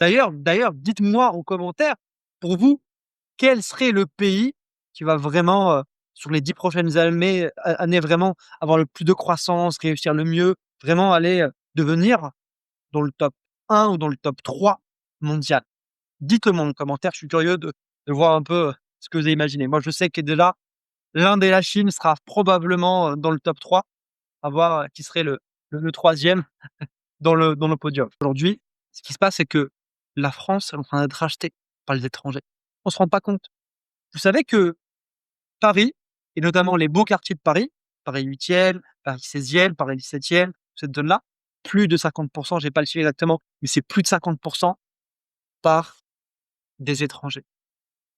D'ailleurs, dites-moi en commentaire, pour vous, quel serait le pays qui va vraiment, sur les 10 prochaines années vraiment avoir le plus de croissance, réussir le mieux, vraiment aller, devenir dans le top 1 ou dans le top 3 mondial? Dites-le moi en commentaire, je suis curieux de voir un peu, ce que vous avez imaginé. Moi, je sais que déjà, l'Inde et la Chine sera probablement, dans le top 3, à voir, qui serait le 3e dans le podium. Aujourd'hui, ce qui se passe, c'est que la France est en train d'être rachetée par les étrangers. On se rend pas compte. Vous savez que Paris et notamment les beaux quartiers de Paris, Paris 8e, Paris 16e, Paris 17e, cette zone-là, plus de 50 j'ai pas le chiffre exactement, mais c'est plus de 50 par des étrangers.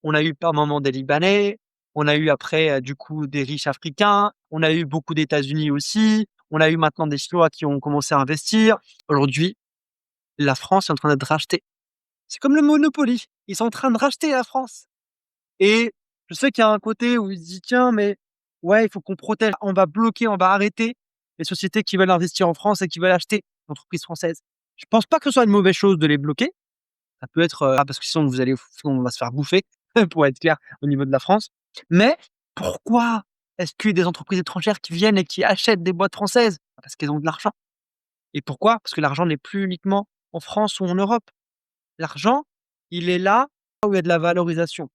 On a eu par moments des Libanais, on a eu après, du coup, des riches africains, on a eu beaucoup d'États-Unis aussi, on a eu maintenant des Chinois qui ont commencé à investir. Aujourd'hui, la France est en train d'être rachetée. C'est comme le Monopoly, ils sont en train de racheter la France. Et je sais qu'il y a un côté où il se dit: «Tiens, mais ouais, il faut qu'on protège, on va bloquer, on va arrêter les sociétés qui veulent investir en France et qui veulent acheter d'entreprises françaises». Je pense pas que ce soit une mauvaise chose de les bloquer. Ça peut être, parce que sinon on va se faire bouffer, pour être clair, au niveau de la France. Mais pourquoi est-ce qu'il y a des entreprises étrangères qui viennent et qui achètent des boîtes françaises? Parce qu'elles ont de l'argent. Et pourquoi? Parce que l'argent n'est plus uniquement en France ou en Europe. L'argent, il est là où il y a de la valorisation.